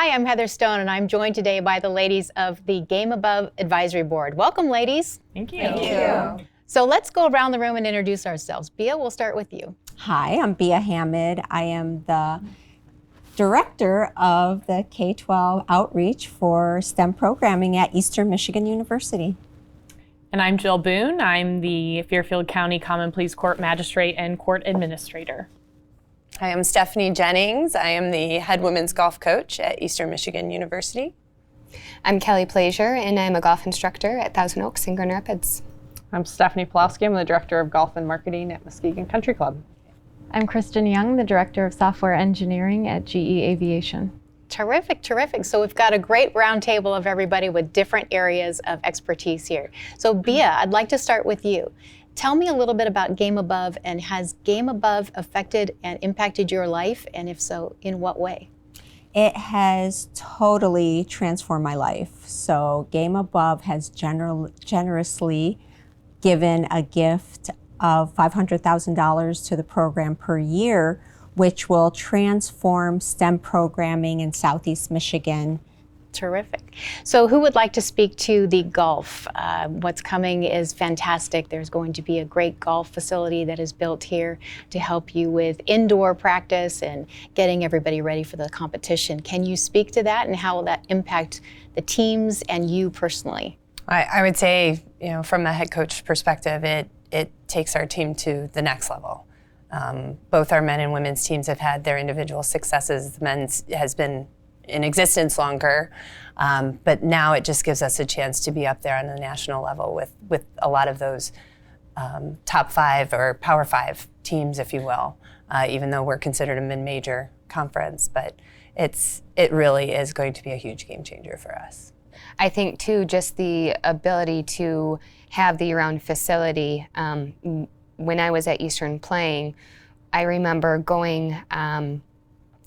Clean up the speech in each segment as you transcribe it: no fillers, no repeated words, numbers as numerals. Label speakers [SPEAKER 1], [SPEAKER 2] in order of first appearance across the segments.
[SPEAKER 1] Hi, I'm Heather Stone, and I'm joined today by the ladies of the Game Above Advisory Board. Welcome, ladies.
[SPEAKER 2] Thank you.
[SPEAKER 3] Thank you.
[SPEAKER 1] So let's go around the room and introduce ourselves. Bia, we'll start with you.
[SPEAKER 4] Hi, I'm Bia Hamid. I am the director of the K-12 outreach for STEM programming at Eastern Michigan University.
[SPEAKER 2] And I'm Jill Boone. I'm the Fairfield County Common Pleas Court Magistrate and Court Administrator.
[SPEAKER 3] Hi, I'm Stephanie Jennings. I am the head women's golf coach at Eastern Michigan University.
[SPEAKER 5] I'm Kelly Plaisir, and I'm a golf instructor at Thousand Oaks in Grand Rapids.
[SPEAKER 6] I'm Stephanie Pulowski. I'm the Director of Golf and Marketing at Muskegon Country Club.
[SPEAKER 7] I'm Kristen Young, the Director of Software Engineering at GE Aviation.
[SPEAKER 1] Terrific, terrific. So we've got a great roundtable of everybody with different areas of expertise here. So Bia, I'd like to start with you. Tell me a little bit about Game Above, and has Game Above affected and impacted your life? And if so, in what way?
[SPEAKER 4] It has totally transformed my life. So Game Above has generously given a gift of $500,000 to the program per year, which will transform STEM programming in Southeast Michigan.
[SPEAKER 1] Terrific. So who would like to speak to the golf? What's coming is fantastic. There's going to be a great golf facility that is built here to help you with indoor practice and getting everybody ready for the competition. Can you speak to that, and how will that impact the teams and you personally?
[SPEAKER 3] I would say, from a head coach perspective, it takes our team to the next level. Both our men and women's teams have had their individual successes. The men's has been in existence longer, but now it just gives us a chance to be up there on the national level with a lot of those top five or power five teams, if you will, even though we're considered a mid-major conference. But it really is going to be a huge game changer for us.
[SPEAKER 5] I think, too, just the ability to have the year-round facility. When I was at Eastern playing, I remember going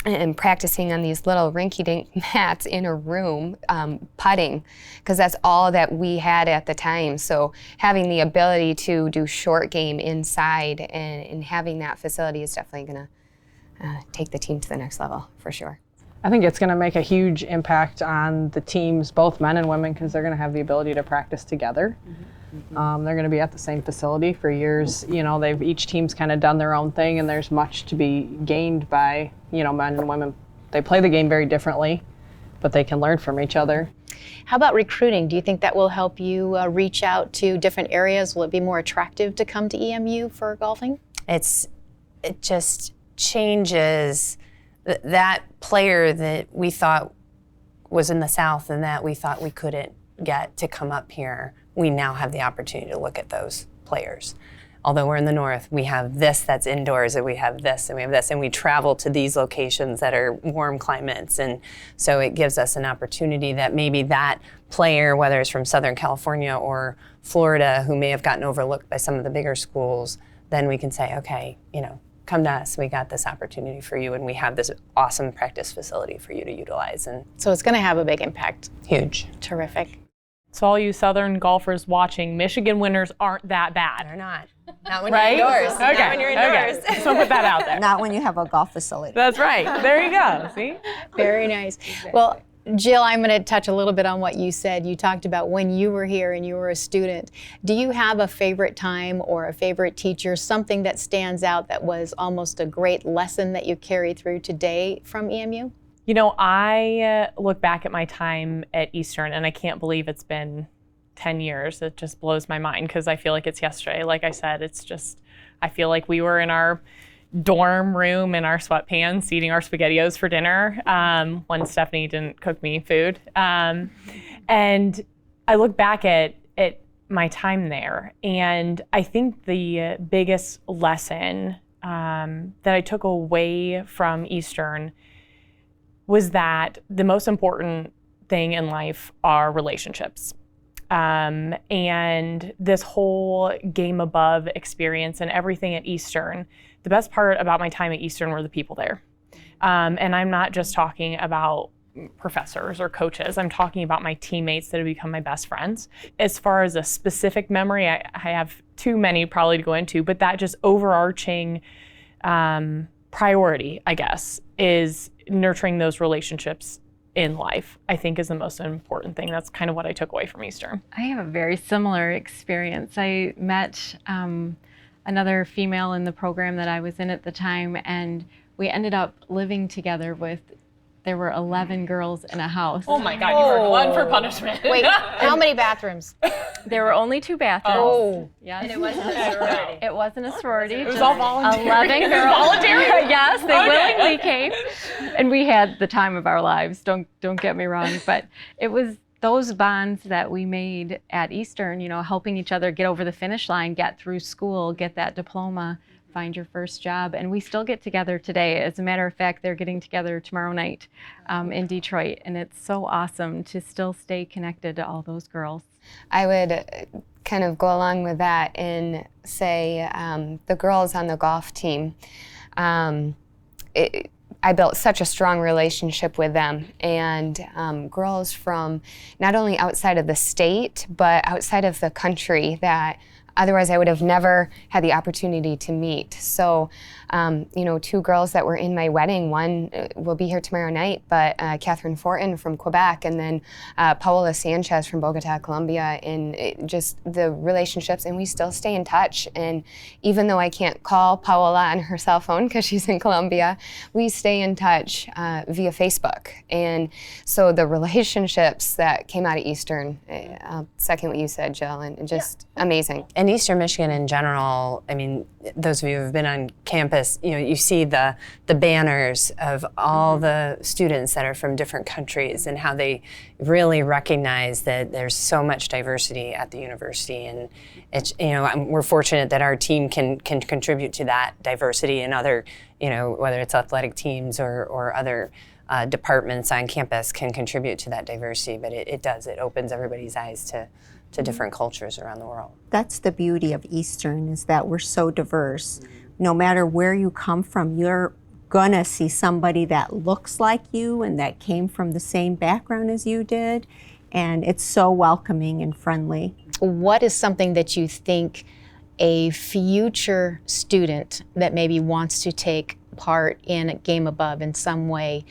[SPEAKER 5] and practicing on these little rinky-dink mats in a room, putting, because that's all that we had at the time. So having the ability to do short game inside and having that facility is definitely going to take the team to the next level, for sure.
[SPEAKER 6] I think it's going to make a huge impact on the teams, both men and women, because they're going to have the ability to practice together. They're going to be at the same facility for years. Each team's kind of done their own thing, and there's much to be gained by, men and women. They play the game very differently, but they can learn from each other.
[SPEAKER 1] How about recruiting? Do you think that will help you reach out to different areas? Will it be more attractive to come to EMU for golfing?
[SPEAKER 3] It just changes that player that we thought was in the South and that we thought we couldn't get to come up here. We now have the opportunity to look at those players. Although we're in the North, we have this that's indoors, and we have this, and we have this, and we travel to these locations that are warm climates. And so it gives us an opportunity that maybe that player, whether it's from Southern California or Florida, who may have gotten overlooked by some of the bigger schools, then we can say, okay, come to us, we got this opportunity for you, and we have this awesome practice facility for you to utilize. And
[SPEAKER 1] so it's going to have a big impact.
[SPEAKER 3] Huge.
[SPEAKER 1] Terrific.
[SPEAKER 2] So all you Southern golfers watching, Michigan winners aren't that bad.
[SPEAKER 3] They're not. Not when
[SPEAKER 2] Right?
[SPEAKER 3] you're indoors.
[SPEAKER 2] Okay.
[SPEAKER 3] Not when you're indoors.
[SPEAKER 2] Okay. So put that out there.
[SPEAKER 4] Not when you have a golf facility.
[SPEAKER 2] That's right. There you go. See?
[SPEAKER 1] Very nice. Well, Jill, I'm going to touch a little bit on what you said. You talked about when you were here and you were a student. Do you have a favorite time or a favorite teacher, something that stands out that was almost a great lesson that you carry through today from EMU?
[SPEAKER 2] I look back at my time at Eastern, and I can't believe it's been 10 years. It just blows my mind because I feel like it's yesterday. Like I said, I feel like we were in our dorm room in our sweatpants eating our SpaghettiOs for dinner when Stephanie didn't cook me food. And I look back at my time there, and I think the biggest lesson that I took away from Eastern was that the most important thing in life are relationships. And this whole Game Above experience and everything at Eastern, the best part about my time at Eastern were the people there. And I'm not just talking about professors or coaches. I'm talking about my teammates that have become my best friends. As far as a specific memory, I have too many probably to go into, but that just overarching priority, I guess, is nurturing those relationships in life, I think is the most important thing. That's kind of what I took away from Eastern.
[SPEAKER 7] I have a very similar experience. I met another female in the program that I was in at the time, and we ended up living together there were 11 girls in a house.
[SPEAKER 2] Oh my God, you were glutton for punishment.
[SPEAKER 1] Wait, how many bathrooms?
[SPEAKER 7] There were only 2 bathrooms.
[SPEAKER 1] Oh.
[SPEAKER 7] Yes.
[SPEAKER 5] And it wasn't a sorority.
[SPEAKER 7] It wasn't a sorority.
[SPEAKER 2] It was all voluntary.
[SPEAKER 7] 11 girls.
[SPEAKER 2] Voluntary?
[SPEAKER 7] Yes, they willingly came. And we had the time of our lives, don't get me wrong, but it was those bonds that we made at Eastern, helping each other get over the finish line, get through school, get that diploma, find your first job, and we still get together today. As a matter of fact, they're getting together tomorrow night in Detroit, and it's so awesome to still stay connected to all those girls.
[SPEAKER 5] I would kind of go along with that and say the girls on the golf team, I built such a strong relationship with them, and girls from not only outside of the state, but outside of the country that otherwise I would have never had the opportunity to meet. So, 2 girls that were in my wedding, one will be here tomorrow night, but Catherine Fortin from Quebec, and then Paola Sanchez from Bogota, Colombia, and just the relationships, and we still stay in touch. And even though I can't call Paola on her cell phone because she's in Colombia, we stay in touch via Facebook. And so the relationships that came out of Eastern, second what you said, Jill, and just amazing.
[SPEAKER 3] In Eastern Michigan in general, I mean, those of you who have been on campus, you see the banners of all the students that are from different countries and how they really recognize that there's so much diversity at the university. And it's, we're fortunate that our team can contribute to that diversity, and other, whether it's athletic teams or other departments on campus can contribute to that diversity. But it opens everybody's eyes to different cultures around the world.
[SPEAKER 4] That's the beauty of Eastern, is that we're so diverse. No matter where you come from, you're gonna see somebody that looks like you and that came from the same background as you did. And it's so welcoming and friendly.
[SPEAKER 1] What is something that you think a future student that maybe wants to take part in Game Above in some way,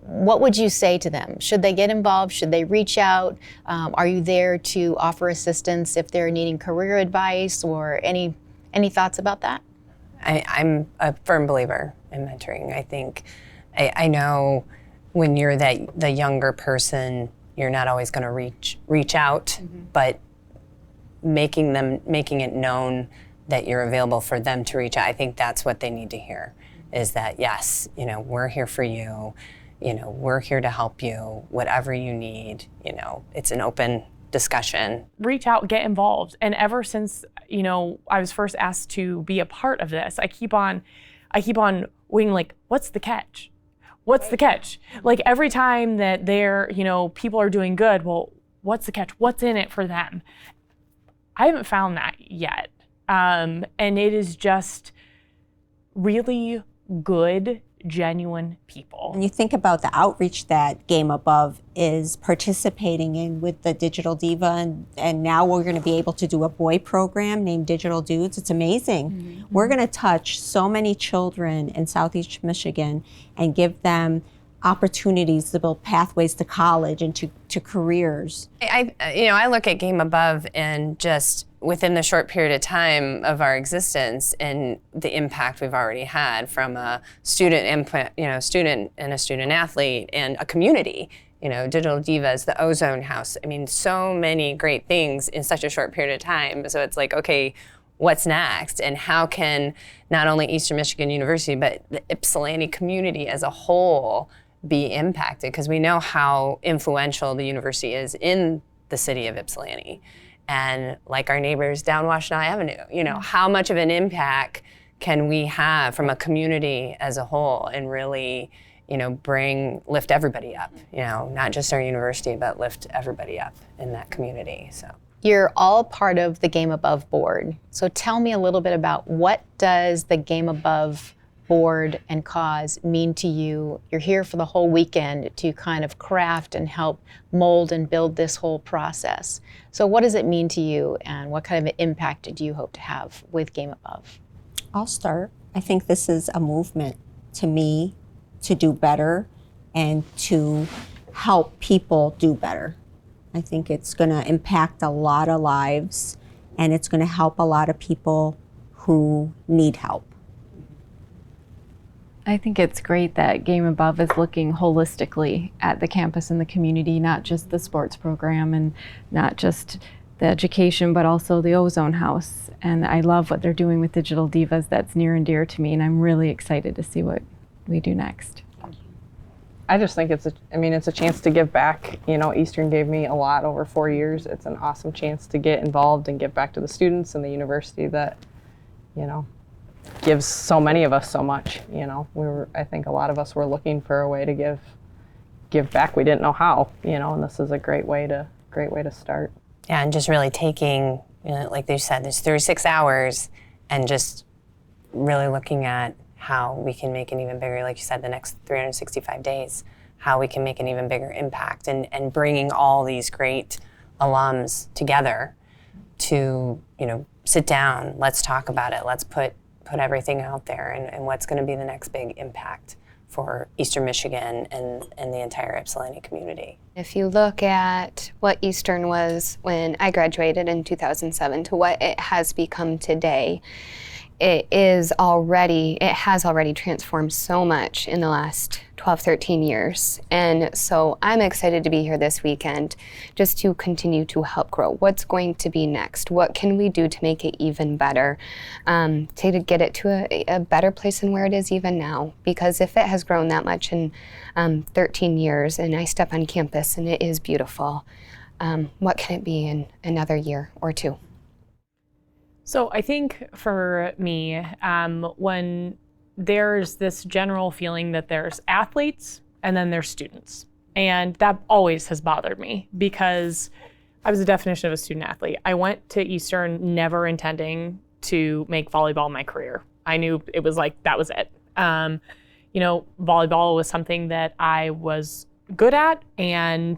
[SPEAKER 1] what would you say to them? Should they get involved? Should they reach out? Are you there to offer assistance if they're needing career advice, or any thoughts about that?
[SPEAKER 3] I'm a firm believer in mentoring. I think, I know when you're the younger person, you're not always going to reach out, but making it known that you're available for them to reach out, I think that's what they need to hear, is that yes, we're here for you. We're here to help you, whatever you need. It's an open discussion.
[SPEAKER 2] Reach out, get involved. And ever since, I was first asked to be a part of this, I keep on waiting, like, what's the catch? What's the catch? Like, every time that people are doing good, well, what's the catch? What's in it for them? I haven't found that yet. And it is just really good, genuine people.
[SPEAKER 4] When you think about the outreach that Game Above is participating in with the Digital Diva, and now we're going to be able to do a boy program named Digital Dudes. It's amazing. We're going to touch so many children in Southeast Michigan and give them opportunities to build pathways to college and to careers.
[SPEAKER 3] I look at Game Above and just within the short period of time of our existence and the impact we've already had from a student student and a student athlete and a community. Digital Divas, the Ozone House. I mean, so many great things in such a short period of time. So it's like, okay, what's next? And how can not only Eastern Michigan University, but the Ypsilanti community as a whole be impacted? Because we know how influential the university is in the city of Ypsilanti. And like our neighbors down Washtenaw Avenue, how much of an impact can we have from a community as a whole and really, lift everybody up, not just our university, but lift everybody up in that community, so.
[SPEAKER 1] You're all part of the Game Above board. So tell me a little bit about, what does the Game Above board and cause mean to you? You're here for the whole weekend to kind of craft and help mold and build this whole process. So what does it mean to you, and what kind of impact do you hope to have with Game Above?
[SPEAKER 4] I'll start. I think this is a movement to me to do better and to help people do better. I think it's going to impact a lot of lives, and it's going to help a lot of people who need help.
[SPEAKER 7] I think it's great that Game Above is looking holistically at the campus and the community, not just the sports program and not just the education, but also the Ozone House. And I love what they're doing with Digital Divas. That's near and dear to me, and I'm really excited to see what we do next.
[SPEAKER 6] I just think it's a chance to give back. You know, Eastern gave me a lot over 4 years. It's an awesome chance to get involved and give back to the students and the university that, you know, gives so many of us so much. You know, I think a lot of us were looking for a way to give back. We didn't know how, you know, and this is a great way to start.
[SPEAKER 3] Yeah, and just really taking, you know, like they said, there's 36 hours, and just really looking at how we can make an even bigger, like you said, the next 365 days, how we can make an even bigger impact, and bringing all these great alums together to, you know, sit down, let's talk about it, let's put everything out there, and what's going to be the next big impact for Eastern Michigan and the entire Ypsilanti community.
[SPEAKER 5] If you look at what Eastern was when I graduated in 2007 to what it has become today, it has already transformed so much in the last 12, 13 years. And so I'm excited to be here this weekend just to continue to help grow. What's going to be next? What can we do to make it even better? To get it to a better place than where it is even now. Because if it has grown that much in 13 years and I step on campus and it is beautiful, what can it be in another year or two?
[SPEAKER 2] So I think for me, when there's this general feeling that there's athletes and then there's students, and that always has bothered me because I was the definition of a student athlete. I went to Eastern never intending to make volleyball my career. I knew it was like, that was it. You know, volleyball was something that I was good at, and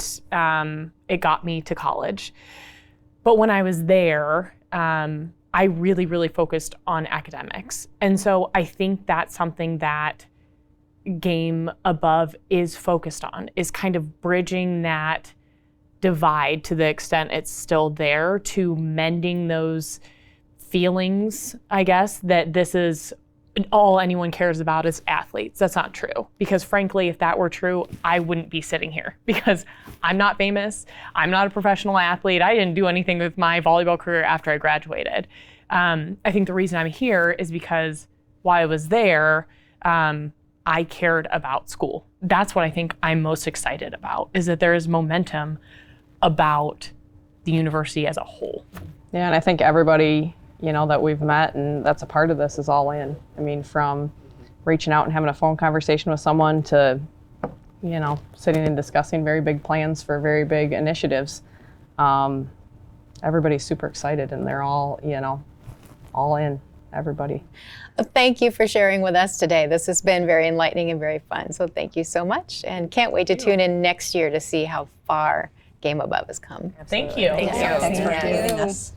[SPEAKER 2] it got me to college. But when I was there, I really, really focused on academics. And so I think that's something that Game Above is focused on, is kind of bridging that divide to the extent it's still there, to mending those feelings, I guess, that this is all anyone cares about is athletes. That's not true. Because frankly, if that were true, I wouldn't be sitting here because I'm not famous. I'm not a professional athlete. I didn't do anything with my volleyball career after I graduated. I think the reason I'm here is because while I was there, I cared about school. That's what I think I'm most excited about, is that there is momentum about the university as a whole.
[SPEAKER 6] Yeah, and I think everybody, you know, that we've met and that's a part of this is all in. I mean, from reaching out and having a phone conversation with someone to, you know, sitting and discussing very big plans for very big initiatives. Everybody's super excited and they're all, you know, all in, everybody.
[SPEAKER 1] Thank you for sharing with us today. This has been very enlightening and very fun. So thank you so much, and can't wait to tune in next year to see how far Game Above has come.
[SPEAKER 2] Thank you.
[SPEAKER 3] Thank you.
[SPEAKER 4] Thanks for having us.